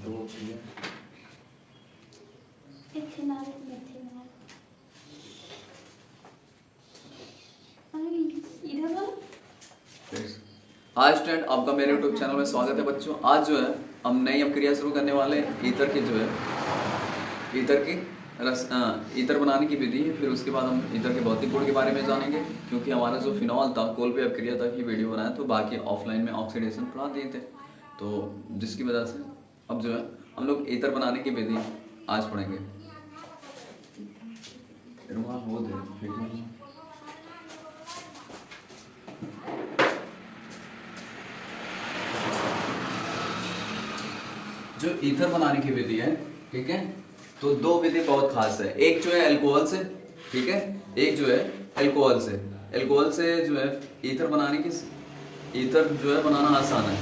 तो वो चाहिए। इथेनॉल मेथेनॉल इधर वाला। हाय स्टूडेंट, आपका मेरे यूट्यूब चैनल में स्वागत है बच्चों। आज जो है हम नई अपक्रिया शुरू करने वाले हैं। ईथर की जो है ईथर की ईथर बनाने की विधि है। फिर उसके बाद हम ईथर के भौतिक गुण के बारे में जानेंगे, क्योंकि हमारा जो फिनॉल था कोल पे अपक्रिया तक ही वीडियो बनाया, तो बाकी ऑफलाइन में ऑक्सीडेशन पढ़ा दिए थे, तो जिसकी वजह से अब जो है हम लोग ईथर बनाने की विधि आज पढ़ेंगे। वो दे जो ईथर बनाने की विधि है, ठीक है, तो दो विधि बहुत खास है। एक जो है अल्कोहल से, ठीक है, एक जो है अल्कोहल से जो है ईथर बनाने की ईथर जो है बनाना आसान है।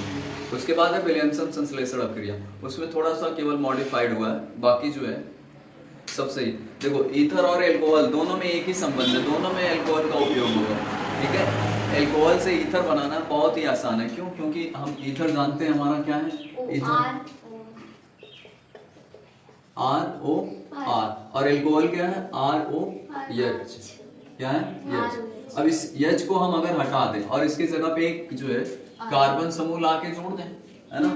उसके बाद है विलियमसन संश्लेषण अपक्रिया, उसमें थोड़ा सा केवल मॉडिफाइड हुआ है, बाकी जो है सब सही। देखो ईथर और अल्कोहल दोनों में एक ही संबंध है, दोनों में अल्कोहल का उपयोग होगा, ठीक है। अल्कोहल से ईथर बनाना बहुत ही आसान है। क्यों? क्योंकि हम ईथर जानते हैं हमारा क्या है, ईथर ROR, और अल्कोहल क्या है ROH, क्या है H। अब इस H को हम अगर हटा दें और इसकी जगह पे एक जो है कार्बन समूह ला के जोड़ दें, है ना,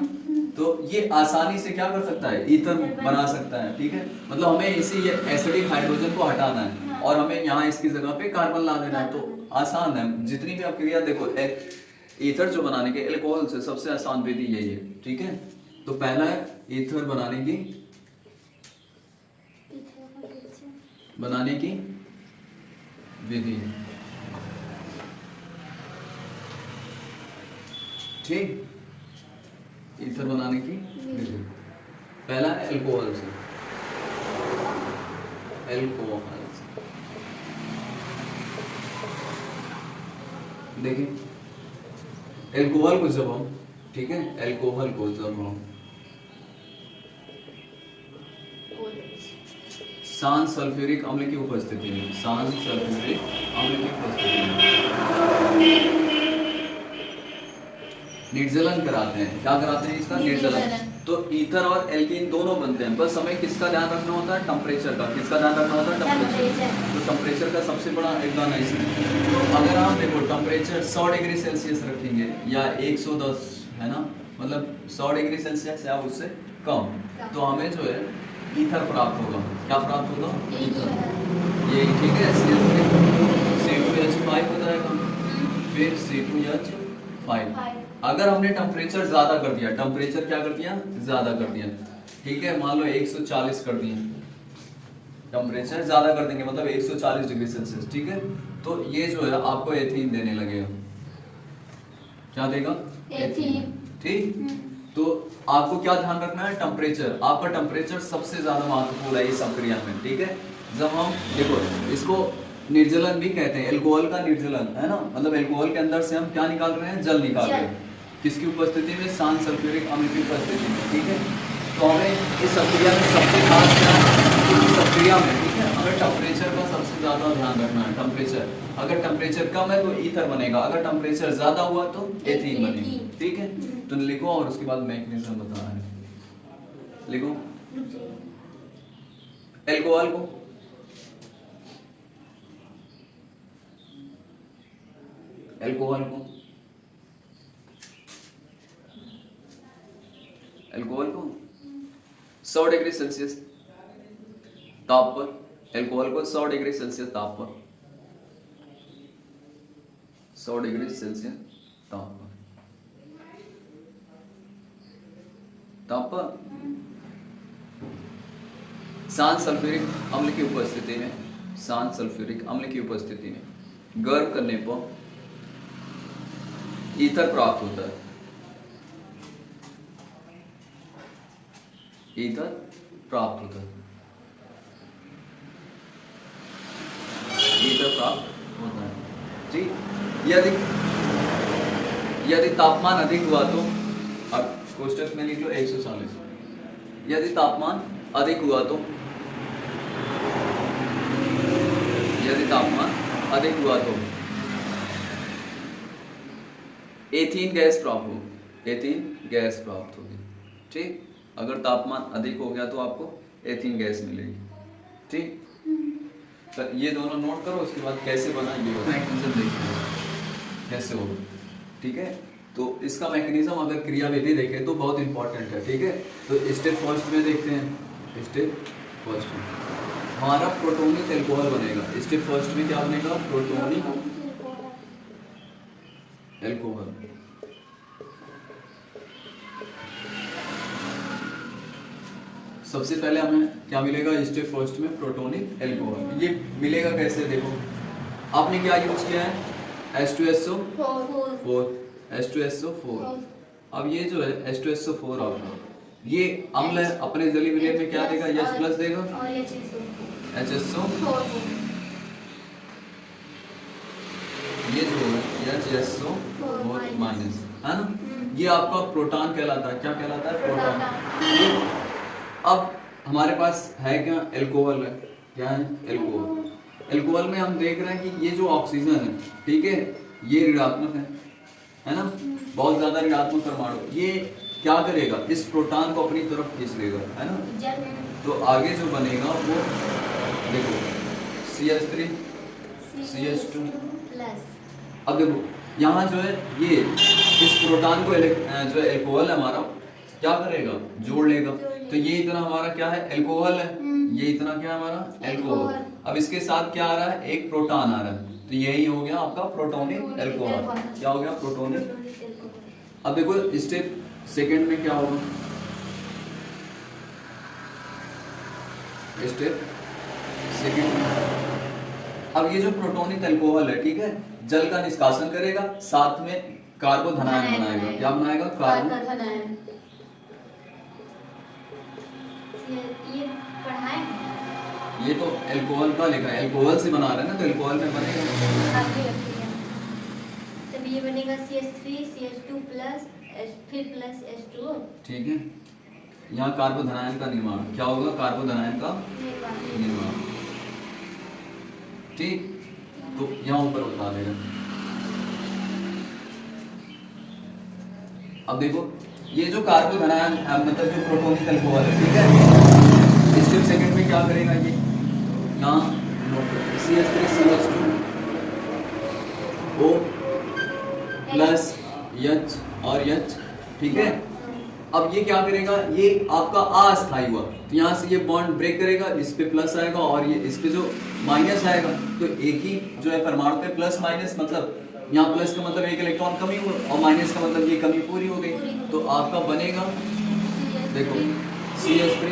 तो ये आसानी से क्या कर सकता है, ईथर बना सकता है, ठीक है। मतलब हमें इसी एसिडिक हाइड्रोजन को हटाना है और हमें यहाँ इसकी जगह पे कार्बन ला देना है, तो आसान है। जितनी भी अपक्रिया देखो, ईथर जो बनाने के अल्कोहल से सबसे आसान विधि यही है, ठीक है। तो पहला है ईथर बनाने की विधि, ठीक। ईथर बनाने की विधि पहला है अल्कोहल से, देखिए अल्कोहल को जब हम, ठीक है, अल्कोहल को जब हम सांस सल्फ्यूरिक अम्ल की उपस्थिति में, सांस सल्फ्यूरिक अम्ल की उपस्थिति में निर्जलन कराते हैं। क्या कराते हैं इसका? निर्जलन। तो ईथर और एल्कीन दोनों बनते हैं, बस हमें किसका ध्यान रखना होता है? टेम्परेचर का। किसका ध्यान रखना होता है? टेम्परेचर। तो टेम्परेचर का सबसे बड़ा योगदान है इसमें। तो अगर आप देखो टेम्परेचर 100 डिग्री सेल्सियस रखेंगे या 110, है ना, मतलब 100 डिग्री सेल्सियस या उससे कम, तो हमें जो है ईथर प्राप्त होगा। क्या प्राप्त होगा? ईथर। ये ठीक है, C2H5 हो जाएगा, फिर C2H5। अगर हमने टेम्परेचर ज्यादा कर दिया, टेम्परेचर क्या कर दिया? ज्यादा कर दिया, ठीक है, मान लो 140 कर दिया, टेम्परेचर ज्यादा कर देंगे मतलब 140 डिग्री सेल्सियस, ठीक है, तो ये जो है आपको एथीन देने लगेगा। क्या देगा? एथीन, ठीक। तो आपको क्या ध्यान रखना है? टेम्परेचर। आपका टेम्परेचर सबसे ज्यादा महत्वपूर्ण है इस अपक्रिया में, ठीक है। जब हम देखो, इसको निर्जलन भी कहते हैं, अल्कोहल का निर्जलन, है ना, मतलब अल्कोहल के अंदर से हम क्या निकाल रहे हैं? जल निकाल रहे हैं। किसकी उपस्थिति में? सांस सल्फ्यूरिक अम्ल की उपस्थिति में, ठीक है। तो हमें इस अपक्रिया में सबसे खास क्या है, इस अपक्रिया में, ठीक है, हमें टेम्परेचर का सबसे ज्यादा ध्यान रखना है। टेम्परेचर, अगर टेम्परेचर कम है तो ईथर बनेगा, अगर टेम्परेचर ज्यादा हुआ तो एथीन बनेगी, ठीक है। तो लिखो और उसके बाद मैकेनिज्म बताना है। लिखो अल्कोहल को अल्कोहल को 100 डिग्री सेल्सियस ताप पर, अल्कोहल को 100 डिग्री सेल्सियस ताप पर, 100 डिग्री सेल्सियस ताप पर सांस सल्फ्यूरिक अम्ल की उपस्थिति में, सांस सल्फ्यूरिक अम्ल की उपस्थिति में गर्म करने पर ईथर प्राप्त होता है। ईथर प्राप्त होता है, ईथर प्राप्त होता है, ठीक। यदि तापमान अधिक हुआ तो, अब कोष्टक में लिख लो 140। यदि तापमान अधिक हुआ तो, यदि तापमान अधिक हुआ तो एथीन गैस प्राप्त होगी, एथीन गैस प्राप्त होगी, ठीक। अगर तापमान अधिक हो गया तो आपको एथीन गैस मिलेगी। ठीक, तो ये दोनों नोट करो, उसके बाद कैसे बनाएंगे मैकेनिज्म देखते हैं कैसे होगा। ठीक है, तो इसका मैकेनिज्म अगर क्रियाविधि देखें तो बहुत इंपॉर्टेंट है। ठीक है, तो स्टेप फर्स्ट में देखते हैं। स्टेप फर्स्ट में हमारा प्रोटोनिक एल्कोहल बनेगा। स्टेप फर्स्ट में क्या बनेगा? Protonic alcohol. सबसे पहले हमें क्या मिलेगा स्टेप फर्स्ट में? Protonic alcohol. ये मिलेगा कैसे? देखो आपने क्या यूज किया है? H2SO4, H2SO4। अब ये जो है H2SO4 आपका ये अम्ल है, अपने जली विलय में क्या देगा? H प्लस देगा, HSO4। ये जो है HSO4 माइनस, है ना? ये आपका प्रोटॉन कहलाता है। क्या कहलाता है? प्रोटॉन। अब हमारे पास है क्या? एल्कोहल है। क्या है? एल्कोहल। एल्कोहल में हम देख रहे हैं कि ये जो ऑक्सीजन है, ठीक है, ये ऋणात्मक है ना? बहुत ज्यादा ऋणात्मक परमाणु, ये क्या करेगा? इस प्रोटॉन को अपनी तरफ खींच लेगा, है ना? तो आगे जो बनेगा वो देखो CH3 CH2 प्लस। अब देखो यहाँ जो है ये इस प्रोटॉन को जो है एल्कोहल है हमारा क्या करेगा? जोड़ लेगा। तो ये इतना हमारा क्या है? एल्कोहल है। ये इतना क्या है हमारा? एल्कोहल। अब इसके साथ क्या आ रहा है? एक प्रोटॉन आ रहा है, तो यही हो गया आपका प्रोटोनिक एल्कोहल। क्या हो गया? प्रोटोनिक। अब देखो स्टेप सेकंड में क्या होगा? स्टेप सेकंड में अब ये जो प्रोटोनिक एल्कोहल है, ठीक है, जल का निष्कासन करेगा, साथ में कार्बोधनायन बनाएगा। क्या बनाएगा? कार्बोधनायन। ये पढ़ा है, ये तो एल्कोहल का लिखा है, एल्कोहल से बना रहे हैं ना, तो एल्कोहल में बनेगा। तब ये बनेगा CH3 CH2 प्लस फिर प्लस H2O। ठीक है, यहाँ कार्बोधनायन का निर्माण। क्या होगा? कार्बोधनायन का निर्माण। ठीक, तो यहाँ ऊपर उठा देगा। अब देखो ये जो कार्बोधनायन मतलब जो प्रोटोनिक एल्कोहल है, ठीक है, स्टेप सेकंड में क्या करेगा? ये यहाँ CH3 CH2 O plus H और H, ठीक है। अब ये क्या करेगा? ये आपका अस्थायी हुआ, तो यहाँ से ये बॉन्ड ब्रेक करेगा, इस पे प्लस आएगा और ये इस पे जो माइनस आएगा, तो एक ही जो है परमाणु पे प्लस माइनस, मतलब यहाँ प्लस का मतलब एक इलेक्ट्रॉन कमी हुआ और माइनस का मतलब ये कमी पूरी हो गई। तो आपका बनेगा देखो CH3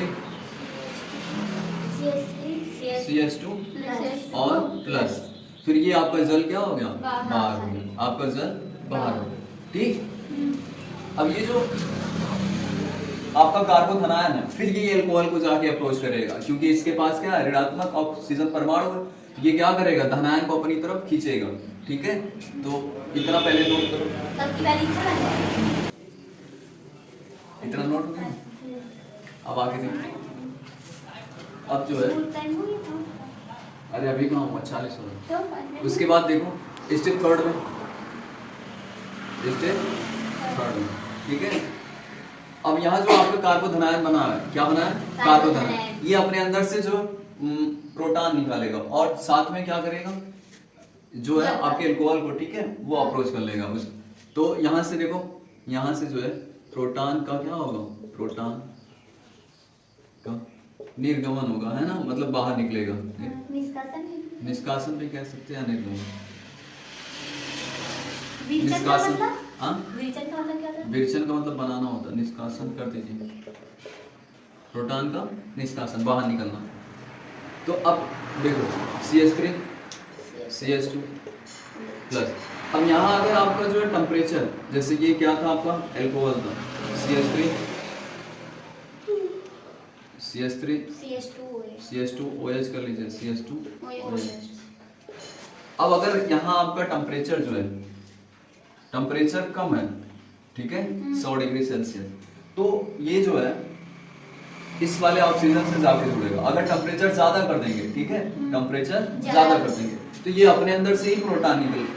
CH2 और प्लस, फिर ये आपका जल क्या हो गया? बाहर हो गया। आपका जल बाहर हो गया। ठीक, अब ये जो आपका कार्बोधनायन है, फिर ये एल्कोहल को जाके अप्रोच करेगा, क्योंकि इसके पास क्या है? ऋणात्मक ऑक्सीजन परमाणु है। ये क्या करेगा? धनायन को अपनी तरफ खींचेगा। ठीक है, तो इतना पहले नोट करो। इतना नोट हो गया। अब आगे देखो, अब जो है, अरे अभी कहाँ हुआ? 40 हो रहा। उसके बाद देखो स्टेप थर्ड में, स्टेप थर्ड में, ठीक है। अब यहाँ जो आपका कार्बोधनायन बना है, क्या बना है? कार्बोधनायन। ये अपने अंदर से जो प्रोटॉन निकालेगा और साथ में क्या करेगा? जो है आपके एल्कोहल को, ठीक है, वो अप्रोच कर लेगा उस। तो यहाँ से देखो, यहाँ से जो है प्रोटॉन का क्या होगा? प्रोटॉन का निर्गमन होगा, है ना, मतलब बाहर निकलेगा। निष्कासन भी कह सकते हैं, निर्गमन। निष्कासन, हाँ, विरचन का मतलब बनाना होता है, निष्कासन कर दीजिए। प्रोटॉन का निष्कासन, बाहर निकलना। तो अब देखो CH3 CH2 प्लस। अब यहाँ अगर आपका जो है टेम्परेचर, जैसे ये क्या था आपका? एल्कोहल था, CH3 CH2 OH कर लीजिए, CH2 OH। अब अगर यहाँ आपका टेम्परेचर जो है, टेम्परेचर कम है, ठीक है, 100 डिग्री सेल्सियस, तो ये जो है इस वाले ऑक्सीजन से जाके जुड़ेगा। अगर टेम्परेचर ज्यादा कर देंगे, ठीक है, टेम्परेचर ज्यादा कर देंगे, तो ये अपने अंदर से ही प्रोटॉन निकलेगा,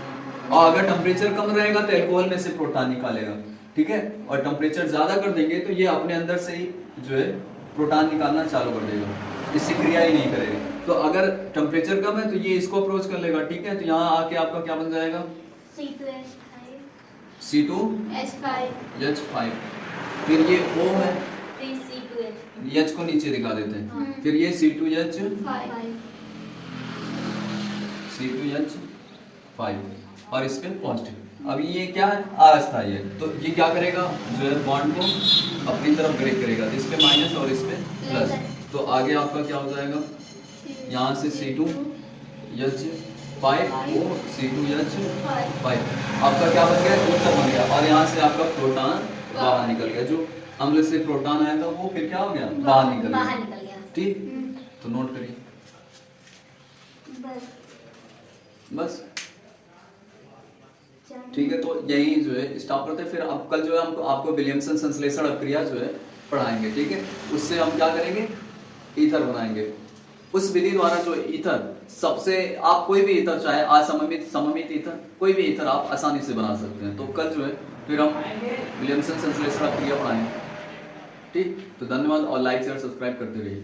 और अगर टेम्परेचर कम रहेगा तो एल्कोहल में से प्रोटॉन निकालेगा। ठीक है, और टेम्परेचर ज्यादा कर देंगे तो ये अपने अंदर से ही जो है प्रोटॉन निकालना चालू कर देगा, इससे क्रिया ही नहीं करेगा। तो अगर टेम्परेचर कम है तो ये इसको अप्रोच कर लेगा, ठीक है, तो यहाँ आके आपका क्या बन जाएगा C2H5, फिर ये O है, H को नीचे दिखा देते हैं, फिर ये C2H5 और इस पे पॉजिटिव। अब ये क्या है, अस्थायी है, तो ये क्या करेगा जो है बॉन्ड को अपनी तरफ ब्रेक करेगा, इस पे माइनस और इस पे प्लस, तो आगे आपका क्या हो जाएगा, यहाँ से C2H5 O C2H5 आपका क्या बन गया, उत्तर बन गया, और यहाँ से आपका प्रोटॉन बाहर निकल गया, जो अम्ल से प्रोटॉन आया था वो फिर क्या हो गया, बाहर निकल गया, ठीक। तो नोट करिए बस, ठीक है। तो यही जो है स्टॉप करते हैं, फिर अब कल जो है हमको आपको विलियमसन संश्लेषण अभिक्रिया जो है पढ़ाएंगे, ठीक है। उससे हम क्या करेंगे, ईथर बनाएंगे। उस विधि द्वारा जो ईथर सबसे, आप कोई भी ईथर चाहे असममित, सममित ईथर, कोई भी ईथर आप आसानी से बना सकते हैं। तो कल जो है फिर हम विलियमसन संश्लेषण अभिक्रिया पढ़ाएंगे, ठीक। तो धन्यवाद, और लाइक शेयर सब्सक्राइब करते रहिए।